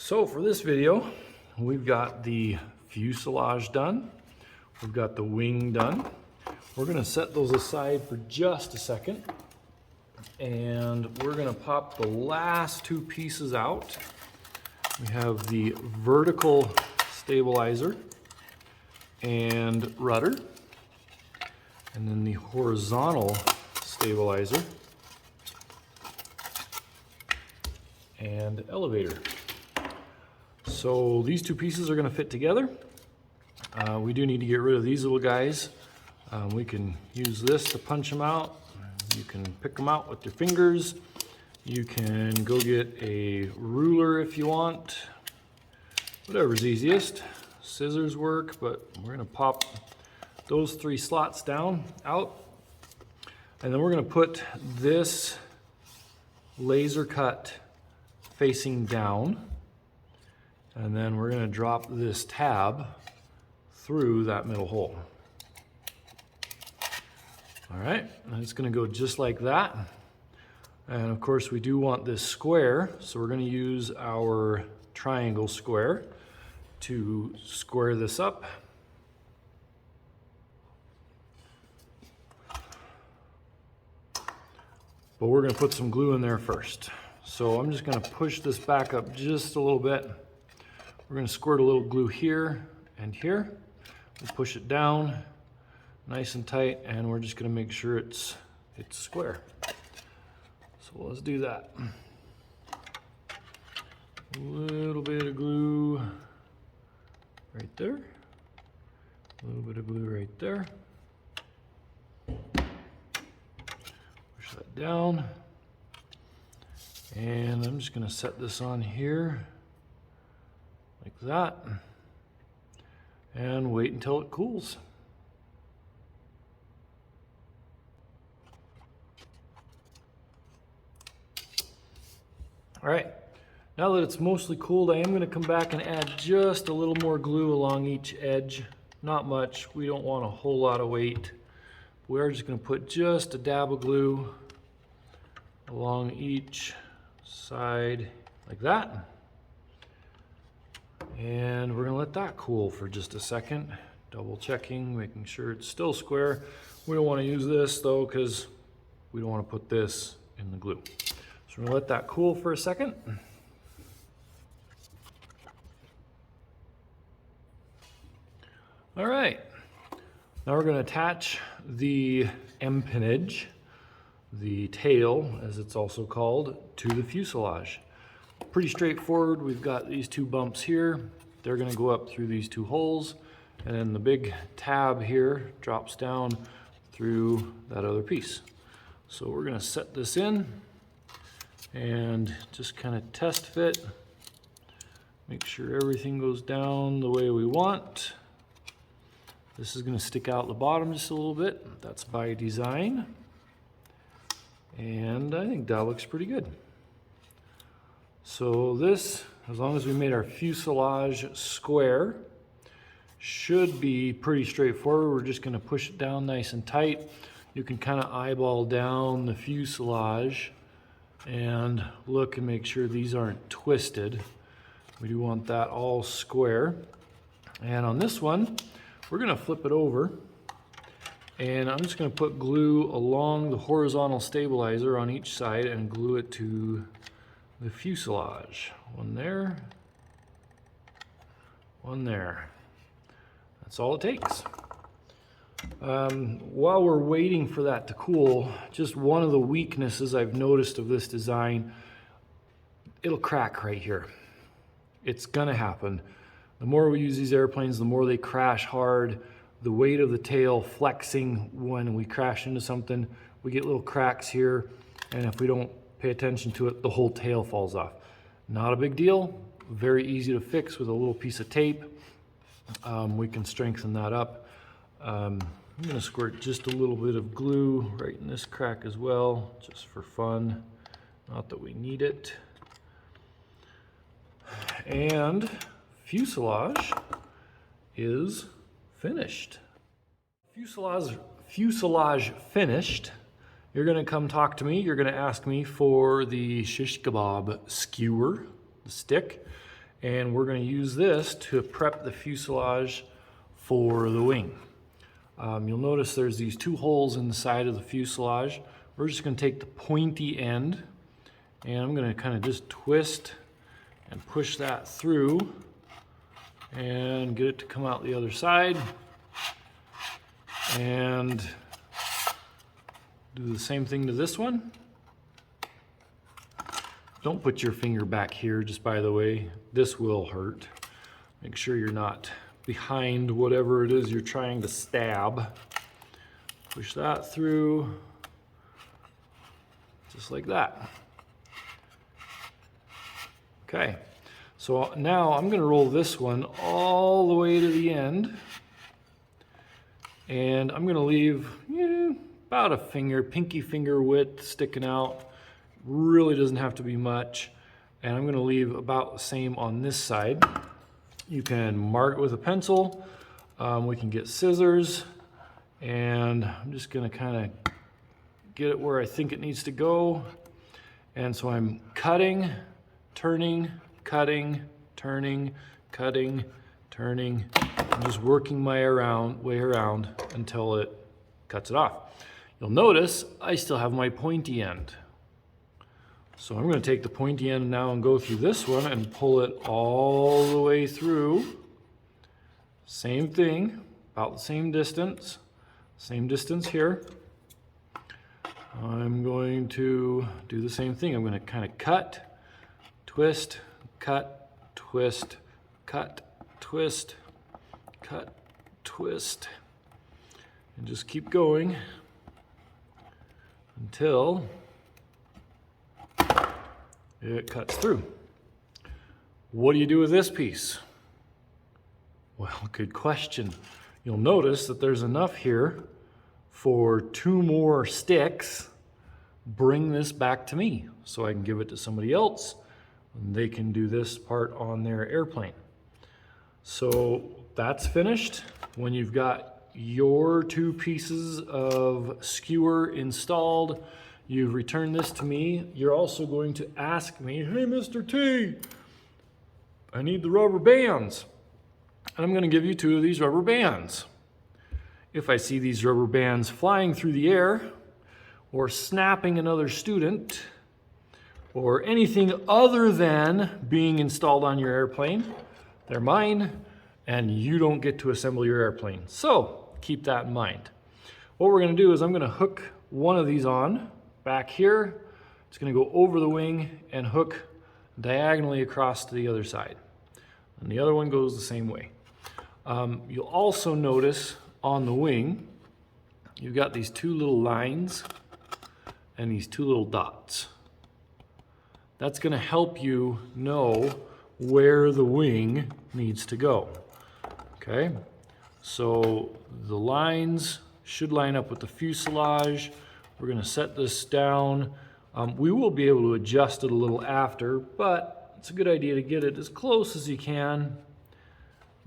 So for this video, we've got the fuselage done. We've got the wing done. We're gonna set those aside for just a second. And we're gonna pop the last two pieces out. We have the vertical stabilizer and rudder, and then the horizontal stabilizer and elevator. So these two pieces are going to fit together. We do need to get rid of these little guys. We can use this to punch them out. You can pick them out with your fingers. You can go get a ruler if you want. Whatever's easiest. Scissors work, but we're going to pop those three slots out. And then we're going to put this laser cut facing down. And then we're going to drop this tab through that middle hole. All right, and it's going to go just like that. And of course we do want this square, so we're going to use our triangle square to square this up. But we're going to put some glue in there first. So I'm just going to push this back up just a little bit. We're going to squirt a little glue here and here. We'll push it down nice and tight, and we're just going to make sure it's square. So let's do that. A little bit of glue right there. A little bit of glue right there. Push that down. And I'm just going to set this on here like that and wait until it cools. All right, now that it's mostly cooled, I am going to come back and add just a little more glue along each edge. Not much, we don't want a whole lot of weight. We are just going to put just a dab of glue along each side like that. And we're going to let that cool for just a second. Double checking, making sure it's still square. We don't want to use this though, because we don't want to put this in the glue. So we're going to let that cool for a second. All right, now we're going to attach the empenage, the tail as it's also called, to the fuselage. Pretty straightforward. We've got these two bumps here. They're going to go up through these two holes, and then the big tab here drops down through that other piece. So we're going to set this in and just kind of test fit. Make sure everything goes down the way we want. This is going to stick out the bottom just a little bit. That's by design. And I think that looks pretty good. So this, as long as we made our fuselage square, should be pretty straightforward. We're just going to push it down nice and tight. You can kind of eyeball down the fuselage and look and make sure these aren't twisted. We do want that all square. And on this one, we're going to flip it over. And I'm just going to put glue along the horizontal stabilizer on each side and glue it to the fuselage. One there, one there. That's all it takes. While we're waiting for that to cool, just one of the weaknesses I've noticed of this design, it'll crack right here. It's gonna happen. The more we use these airplanes, the more they crash hard. The weight of the tail flexing when we crash into something, we get little cracks here, and if we don't pay attention to it, the whole tail falls off. Not a big deal, very easy to fix with a little piece of tape. We can strengthen that up. I'm gonna squirt just a little bit of glue right in this crack as well, just for fun. Not that we need it. And fuselage is finished. Fuselage finished. You're gonna come talk to me. You're gonna ask me for the shish kebab skewer, the stick, and we're going to use this to prep the fuselage for the wing. You'll notice there's these two holes in the side of the fuselage. We're just going to take the pointy end, and I'm going to kind of just twist and push that through and get it to come out the other side, and do the same thing to this one. Don't put your finger back here, just by the way. This will hurt. Make sure you're not behind whatever it is you're trying to stab. Push that through, just like that. Okay, so now I'm going to roll this one all the way to the end, and I'm going to leave about a finger, pinky finger width sticking out. Really doesn't have to be much, and I'm going to leave about the same on this side. You can mark it with a pencil. We can get scissors, and I'm just going to kind of get it where I think it needs to go. And so I'm cutting, turning, cutting, turning, cutting, turning. I'm just working my way around until it cuts it off. You'll notice I still have my pointy end. So I'm going to take the pointy end now and go through this one and pull it all the way through. Same thing, about the same distance here. I'm going to do the same thing. I'm going to kind of cut, twist, cut, twist, cut, twist, cut, twist, and just keep going until it cuts through. What do you do with this piece? Well, good question. You'll notice that there's enough here for 2 more sticks. Bring this back to me so I can give it to somebody else and they can do this part on their airplane. So that's finished. When you've got your 2 pieces of skewer installed, you've returned this to me. You're also going to ask me, hey, Mr. T, I need the rubber bands. And I'm going to give you 2 of these rubber bands. If I see these rubber bands flying through the air, or snapping another student, or anything other than being installed on your airplane, they're mine, and you don't get to assemble your airplane. So keep that in mind. What we're going to do is I'm going to hook one of these on back here. It's going to go over the wing and hook diagonally across to the other side. And the other one goes the same way. You'll also notice on the wing, you've got these 2 little lines and these 2 little dots. That's going to help you know where the wing needs to go. Okay, so the lines should line up with the fuselage. We're going to set this down. We will be able to adjust it a little after, but it's a good idea to get it as close as you can.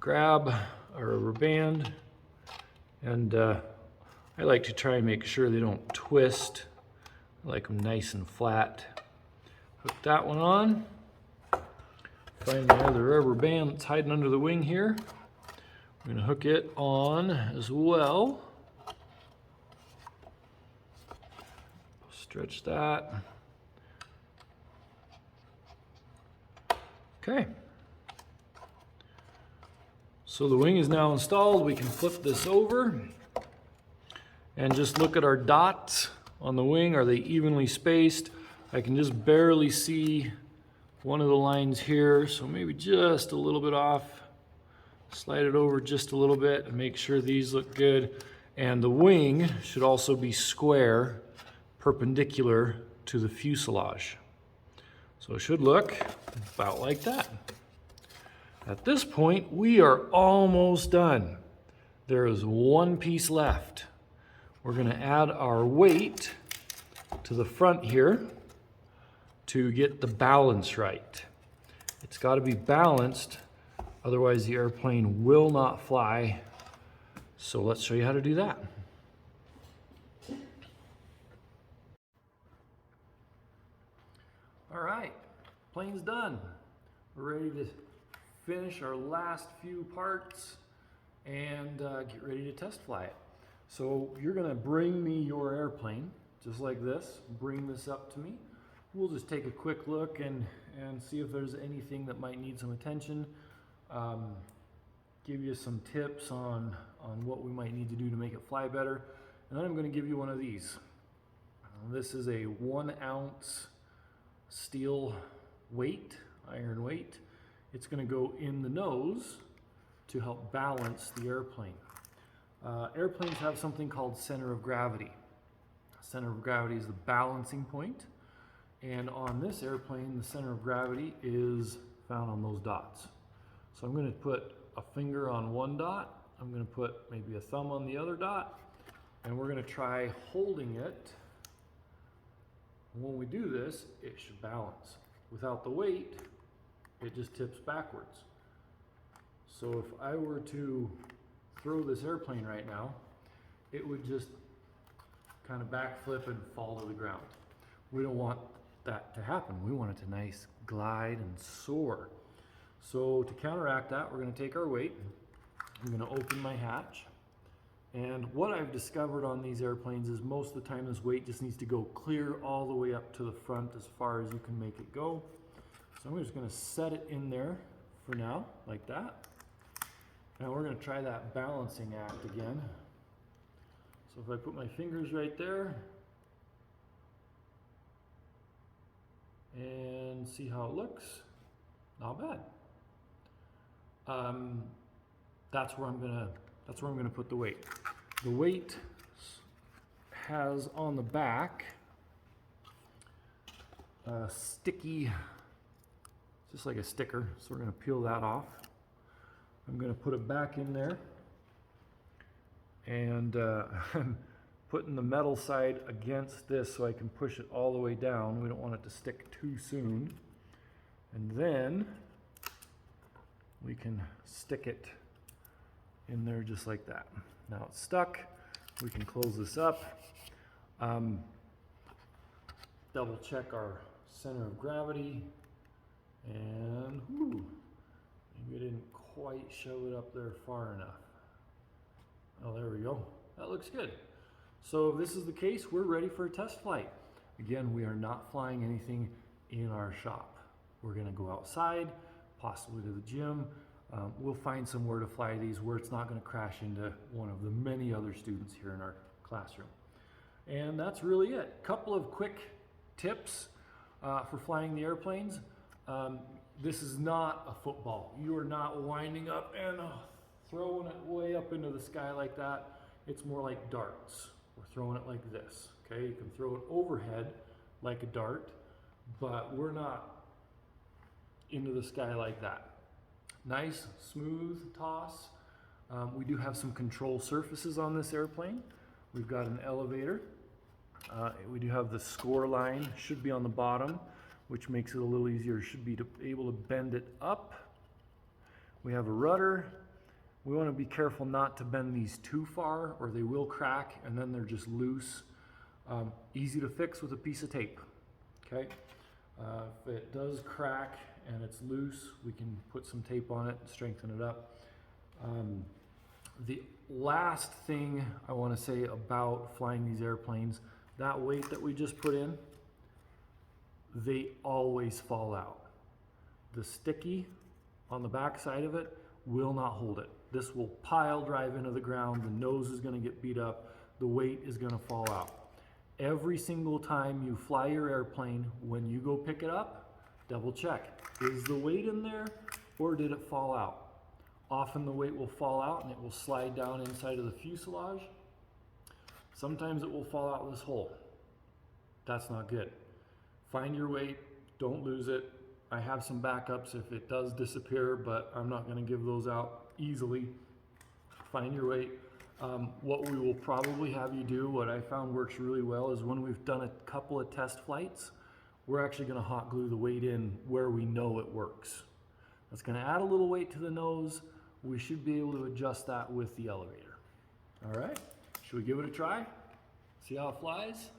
Grab a rubber band, and I like to try and make sure they don't twist. I like them nice and flat. Hook that one on. Find my other rubber band that's hiding under the wing here. I'm going to hook it on as well. Stretch that. Okay. So the wing is now installed. We can flip this over and just look at our dots on the wing. Are they evenly spaced? I can just barely see one of the lines here, so maybe just a little bit off. Slide it over just a little bit and make sure these look good. And the wing should also be square, perpendicular to the fuselage. So it should look about like that. At this point, we are almost done. There is 1 piece left. We're going to add our weight to the front here to get the balance right. It's got to be balanced, otherwise the airplane will not fly. So let's show you how to do that. All right, plane's done. We're ready to finish our last few parts and get ready to test fly it. So you're gonna bring me your airplane, just like this. Bring this up to me. We'll just take a quick look and see if there's anything that might need some attention. Give you some tips on what we might need to do to make it fly better. And then I'm gonna give you one of these. This is a 1 ounce steel weight, iron weight. It's gonna go in the nose to help balance the airplane. Airplanes have something called center of gravity. Center of gravity is the balancing point. And on this airplane, the center of gravity is found on those dots. So I'm gonna put a finger on one dot. I'm gonna put maybe a thumb on the other dot. And we're gonna try holding it. When we do this, it should balance. Without the weight, it just tips backwards. So if I were to throw this airplane right now, it would just kind of backflip and fall to the ground. We don't want that to happen. We want it to nice glide and soar. So to counteract that, we're going to take our weight. I'm going to open my hatch. And what I've discovered on these airplanes is most of the time this weight just needs to go clear all the way up to the front as far as you can make it go. So I'm just going to set it in there for now, like that. Now we're going to try that balancing act again. So if I put my fingers right there and see how it looks, not bad. That's where I'm gonna put the weight. The weight has on the back a sticky, just like a sticker. So we're gonna peel that off. I'm gonna put it back in there, and I'm putting the metal side against this so I can push it all the way down. We don't want it to stick too soon. And then we can stick it in there just like that. Now it's stuck. We can close this up. Double check our center of gravity. And whoo, maybe I didn't quite shove it up there far enough. Oh, there we go. That looks good. So if this is the case, we're ready for a test flight. Again, we are not flying anything in our shop. We're gonna go outside, possibly to the gym. We'll find somewhere to fly these where it's not gonna crash into one of the many other students here in our classroom. And that's really it. Couple of quick tips for flying the airplanes. This is not a football. You are not winding up and throwing it way up into the sky like that. It's more like darts. We're throwing it like this, okay? You can throw it overhead like a dart, but we're not into the sky like that. Nice, smooth toss. We do have some control surfaces on this airplane. We've got an elevator. We do have the score line, should be on the bottom, which makes it a little easier. Should be able to bend it up. We have a rudder. We want to be careful not to bend these too far or they will crack and then they're just loose. Easy to fix with a piece of tape, okay? If it does crack and it's loose, we can put some tape on it and strengthen it up. The last thing I want to say about flying these airplanes, that weight that we just put in, they always fall out. The sticky on the back side of it will not hold it. This will pile drive into the ground, the nose is going to get beat up, the weight is going to fall out. Every single time you fly your airplane, when you go pick it up, double check. Is the weight in there or did it fall out? Often the weight will fall out and it will slide down inside of the fuselage. Sometimes it will fall out this hole. That's not good. Find your weight, don't lose it. I have some backups if it does disappear, but I'm not going to give those out easily. Find your weight. What we will probably have you do, what I found works really well, is when we've done a couple of test flights, we're actually going to hot glue the weight in where we know it works. That's going to add a little weight to the nose. We should be able to adjust that with the elevator. All right, should we give it a try? See how it flies?